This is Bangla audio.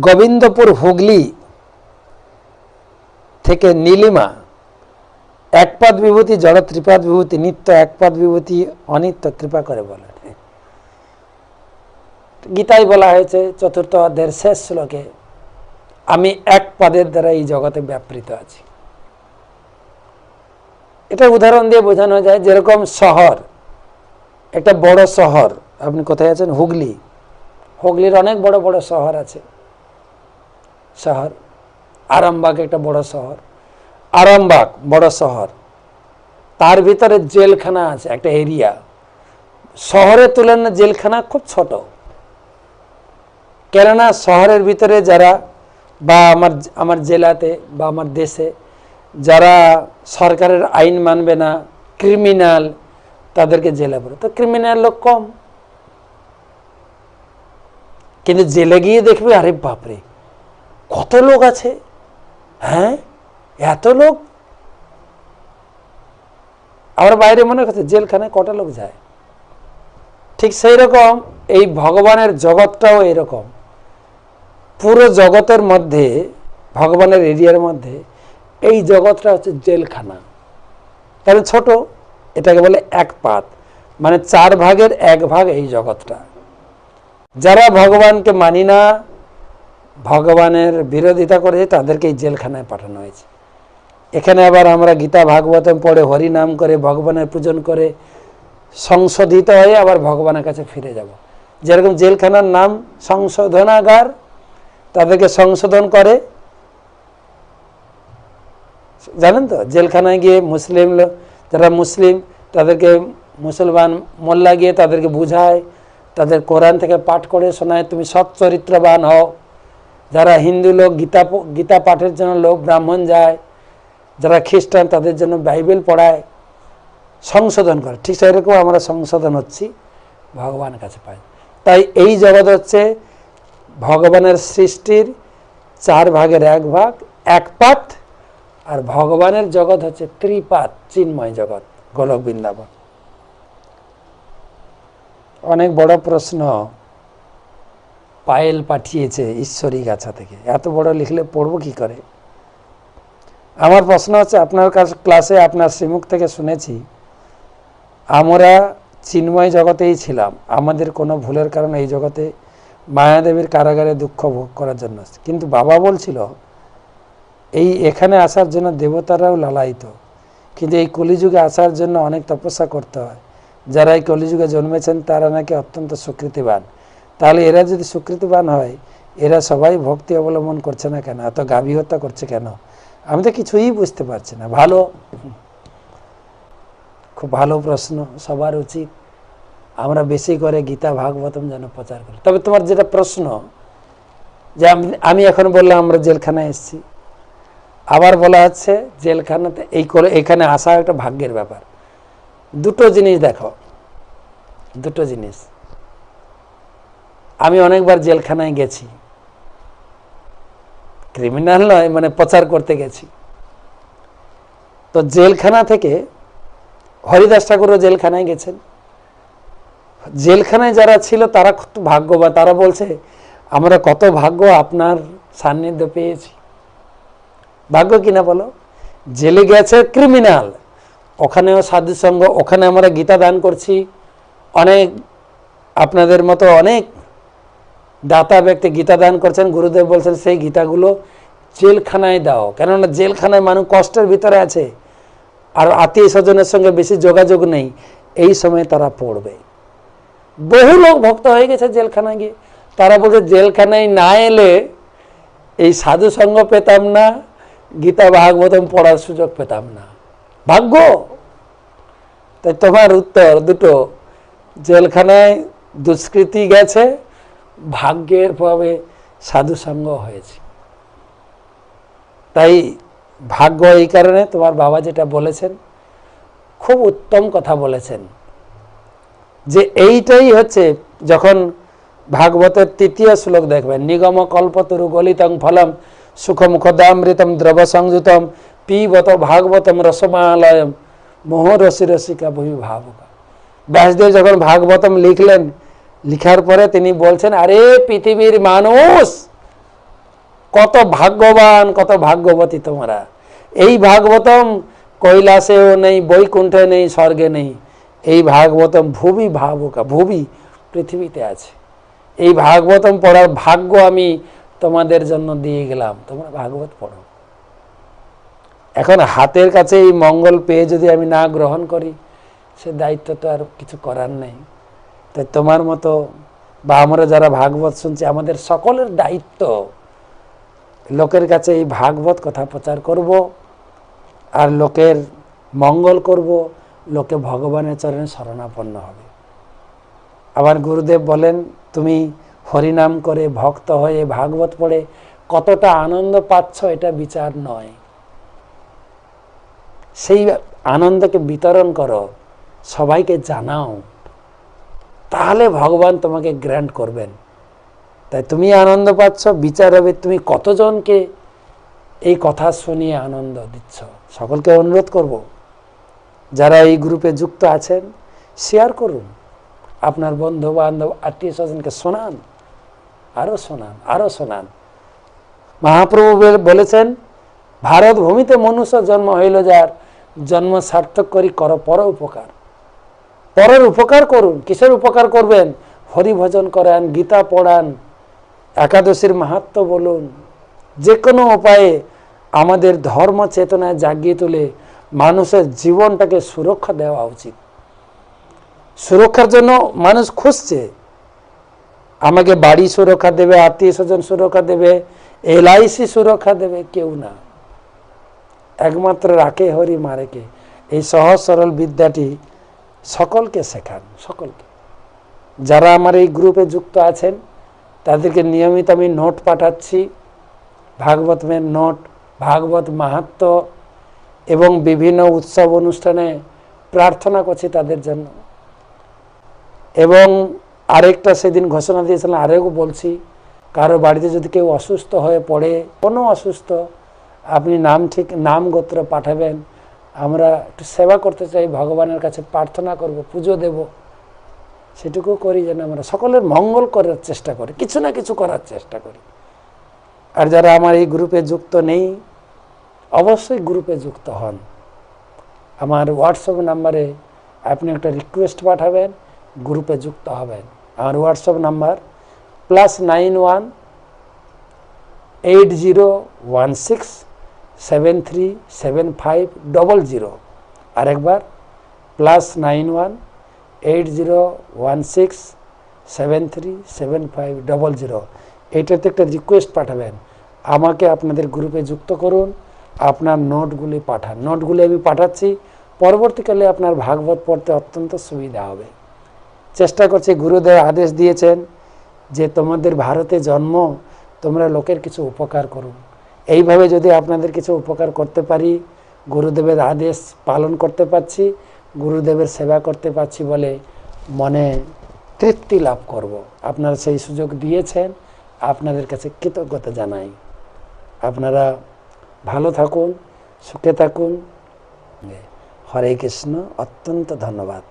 গোবিন্দপুর হুগলি থেকে নীলিমা একপাদ বিভূতি জড় ত্রিপাদ বিভূতি নিত্য একপাদ বিভূতি অনিত্য কৃপা করে বলেন। গীতায় বলা হয়েছে চতুর্থ অধ্যায়ের শেষ শ্লোকে, আমি এক পাদের দ্বারা এই জগতে ব্যাপৃত আছি। এটা উদাহরণ দিয়ে বোঝানো যায়, যেরকম শহর, একটা বড় শহর, আপনি কোথায় আছেন? হুগলি। হুগলির অনেক বড় বড় শহর আছে। শহর আরামবাগ একটা বড় শহর, আরামবাগ বড় শহর, তার ভিতরে জেলখানা আছে একটা এরিয়া। শহরের তুলনায় জেলখানা খুব ছোট, কেননা শহরের ভিতরে যারা বা আমার জেলাতে বা আমার দেশে যারা সরকারের আইন মানবে না, ক্রিমিনাল, তাদেরকে জেলে পড়ে। তো ক্রিমিনাল লোক কম, কিন্তু জেলে গিয়ে দেখবে আরে বাপরে কত লোক আছে, হ্যাঁ এত লোক। আমরা বাইরে মনে করছে জেলখানায় কটা লোক যায়। ঠিক সেই রকম এই ভগবানের জগৎটাও এরকম। পুরো জগতের মধ্যে, ভগবানের এরিয়ার মধ্যে এই জগৎটা হচ্ছে জেলখানা। কারণ ছোট, এটাকে বলে এক পাত, মানে 4 ভাগের 1 ভাগ এই জগৎটা। যারা ভগবানকে মানি না, ভগবানের বিরোধিতা করে, তাদেরকে এই জেলখানায় পাঠানো হয়েছে। এখানে আবার আমরা গীতা ভাগবতম পড়ে হরি নাম করে ভগবানের পূজন করে সংশোধিত হয়ে আবার ভগবানের কাছে ফিরে যাব। যেরকম জেলখানার নাম সংশোধনাগার, তাদেরকে সংশোধন করে, জানেন তো? জেলখানায় গিয়ে মুসলিম যারা মুসলিম তাদেরকে মুসলমান মোল্লা গিয়ে তাদেরকে বুঝায়, তাদের কোরআন থেকে পাঠ করে শোনায়, তুমি সৎ চরিত্রবান হও। যারা হিন্দু লোক গীতা পাঠের জন্য লোক ব্রাহ্মণ যায়, যারা খ্রিস্টান তাদের জন্য বাইবেল পড়ায়, সংশোধন করে। ঠিক সেরকম আমরা সংশোধন হচ্ছি, ভগবানের কাছে পাই। তাই এই জগৎ হচ্ছে ভগবানের সৃষ্টির 4 ভাগের 1 ভাগ, এক পাত। আর ভগবানের জগৎ হচ্ছে ত্রিপাত, চিন্ময় জগৎ, গোলক বৃন্দাবন। অনেক বড় প্রশ্ন পায়েল পাঠিয়েছে ঈশ্বরী গাছা থেকে। এত বড় লিখলে পড়বো কি করে? আমার প্রশ্ন হচ্ছে, আপনার কাছে ক্লাসে আপনার শ্রীমুখ থেকে শুনেছি আমরা চিন্ময় জগতেই ছিলাম, আমাদের কোনো ভুলের কারণে এই জগতে মায়াদেবীর কারাগারে দুঃখ ভোগ করার জন্য। কিন্তু বাবা বলছিল এখানে আসার জন্য দেবতারাও লালায়িত, কিন্তু এই কলিযুগে আসার জন্য অনেক তপস্যা করতে হয়। যারা এই কলিযুগে জন্মেছেন তারা নাকি অত্যন্ত সুকৃতিবান। তাহলে এরা যদি সুকৃতিবান হয়, এরা সবাই ভক্তি অবলম্বন করছে না কেন? এত গাভী হত্যা করছে কেন? আমি তো কিছুই বুঝতে পারছি না। ভালো, খুব ভালো প্রশ্ন। সবার উচিত আমরা বেশি করে গীতা ভাগবতম যেন প্রচার করি। তবে তোমার যেটা প্রশ্ন, যে আমি এখন বললাম আমরা জেলখানায় এসেছি, আবার বলা হচ্ছে জেলখানাতে এখানে আসা একটা ভাগ্যের ব্যাপার। দুটো জিনিস দেখো, দুটো জিনিস। আমি অনেকবার জেলখানায় গেছি, ক্রিমিনাল নয়, মানে প্রচার করতে গেছি। তো জেলখানা থেকে হরিদাস ঠাকুরও জেলখানায় গেছেন। জেলখানায় যারা ছিল তারা কত ভাগ্যবান। তারা বলছে আমরা কত ভাগ্য আপনার সান্নিধ্য পেয়েছি। ভাগ্য কিনা বলো? জেলে গেছে ক্রিমিনাল, ওখানেও সাধুসঙ্গ, ওখানে আমরা গীতা দান করছি। অনেক আপনাদের মতো অনেক দাতা ব্যক্তি গীতা দান করছেন। গুরুদেব বলছেন সেই গীতাগুলো জেলখানায় দাও, কেননা জেলখানায় মানুষ কষ্টের ভিতরে আছে, আর আত্মীয় স্বজনের সঙ্গে বেশি যোগাযোগ নেই, এই সময় তারা পড়বে। বহু লোক ভক্ত হয়ে গেছে জেলখানায় গিয়ে। তারা বলছে জেলখানায় না এলে এই সাধু সঙ্গ পেতাম না, গীতা ভাগবতম পড়ার সুযোগ পেতাম না। ভাগ্য। তাই তোমার উত্তর দুটো, জেলখানায় দুষ্কৃতি গেছে, ভাগ্যের ভাবে সাধু সঙ্গ হয়েছে। তাই ভাগ্য এই কারণে তোমার বাবা যেটা বলেছেন খুব উত্তম কথা বলেছেন, যে এইটাই হচ্ছে যখন ভাগবতের 3য় শ্লোক দেখবেন, নিগম কল্পতরু গলিতং ফলম সুখমুখদামৃতম দ্রব সংযুতম পিবত ভাগবতম রসমালয়ম মোহরসি রসিকা ভূমি ভাবুকা। ব্যাসদেব যখন ভাগবতম লিখলেন, লিখার পরে তিনি বলছেন, আরে পৃথিবীর মানুষ, কত ভাগ্যবান, কত ভাগ্যবতী তোমরা। এই ভাগবতম কৈলাসেও নেই, বৈকুণ্ঠে নেই, স্বর্গে নেই। এই ভাগবতম ভুবি ভাবুকা, ভুবি পৃথিবীতে আছে। এই ভাগবতম পড়ার ভাগ্য আমি তোমাদের জন্য দিয়ে গেলাম, তোমরা ভাগবত পড়ো। এখন হাতের কাছে এই মঙ্গল পেয়ে যদি আমি না গ্রহণ করি, সে দায়িত্ব তো আর কিছু করার নেই। তাই তোমার মতো বা আমরা যারা ভাগবত শুনছি, আমাদের সকলের দায়িত্ব লোকের কাছে এই ভাগবত কথা প্রচার করব, আর লোকের মঙ্গল করব, লোকে ভগবানের চরণে শরণাপন্ন হবে। আবার গুরুদেব বলেন, তুমি হরিনাম করে ভক্ত হয়ে ভাগবত পড়ে কতটা আনন্দ পাচ্ছ এটা বিচার নয়, সেই আনন্দকে বিতরণ করো, সবাইকে জানাও, তাহলে ভগবান তোমাকে গ্র্যান্ট করবেন। তাই তুমি আনন্দ পাচ্ছ, বিচার হবে তুমি কতজনকে এই কথা শুনিয়ে আনন্দ দিচ্ছ। সকলকে অনুরোধ করব, যারা এই গ্রুপে যুক্ত আছেন, শেয়ার করুন, আপনার বন্ধু বান্ধব আত্মীয় স্বজনকে শোনান, আরো শোনান, আরো শোনান। মহাপ্রভু বলেছেন, ভারত ভূমিতে মনুষ্য জন্ম হইল যার, জন্ম সার্থক করি কর পর উপকার। পরের উপকার করুন। কিসের উপকার করবেন? হরি ভজন করান, গীতা পড়ান, একাদশীর মাহাত্ম্য বলুন, যে কোনো উপায়ে আমাদের ধর্ম চেতনায় জাগিয়ে তুলে মানুষের জীবনটাকে সুরক্ষা দেওয়া উচিত। সুরক্ষার জন্য মানুষ খুঁজছে, আমাকে বাড়ি সুরক্ষা দেবে, আত্মীয় স্বজন সুরক্ষা দেবে, LIC সুরক্ষা দেবে, কেউ না। একমাত্র রাখে হরি মারেকে। এই সহজ সরল বিদ্যাটি সকলকে শেখান, সকলকে। যারা আমার এই গ্রুপে যুক্ত আছেন তাদেরকে নিয়মিত আমি নোট পাঠাচ্ছি, ভাগবতের নোট, ভাগবত মাহাত্ম্য এবং বিভিন্ন উৎসব অনুষ্ঠানে প্রার্থনা করছি তাদের জন্য। এবং আরেকটা সেদিন ঘোষণা দিয়েছিলাম, আরেও বলছি, কারো বাড়িতে যদি কেউ অসুস্থ হয়ে পড়ে, কোনো অসুস্থ, আপনি নাম গোত্র পাঠাবেন, আমরা একটু সেবা করতে চাই, ভগবানের কাছে প্রার্থনা করব, পুজো দেব, সেটুকু করি যেন আমরা সকলের মঙ্গল করার চেষ্টা করি, কিছু না কিছু করার চেষ্টা করি। আর যারা আমার এই গ্রুপে যুক্ত নেই, অবশ্যই গ্রুপে যুক্ত হন। আমার হোয়াটসঅ্যাপ নাম্বারে আপনি একটা রিকোয়েস্ট পাঠাবেন, গ্রুপে যুক্ত হবেন। আমার হোয়াটসঅ্যাপ নাম্বার +91 8016 737500। আরেকবার +91 8016 737500। এইটাতে একটা রিকোয়েস্ট পাঠাবেন, আমাকে আপনাদের গ্রুপে যুক্ত করুন, আপনার নোটগুলি পাঠান। নোটগুলি আমি পাঠাচ্ছি, পরবর্তীকালে আপনার ভাগবত পড়তে অত্যন্ত সুবিধা হবে। চেষ্টা করছি, গুরুদেব আদেশ দিয়েছেন যে তোমাদের ভারতে জন্ম, তোমরা লোকের কিছু উপকার করুন। এইভাবে যদি আপনাদের কিছু উপকার করতে পারি, গুরুদেবের আদেশ পালন করতে পারছি, গুরুদেবের সেবা করতে পারছি বলে মনে তৃপ্তি লাভ করব। আপনারা সেই সুযোগ দিয়েছেন, আপনাদের কাছে কৃতজ্ঞতা জানাই। আপনারা ভালো থাকুন, সুখে থাকুন। হরে কৃষ্ণ, অত্যন্ত ধন্যবাদ।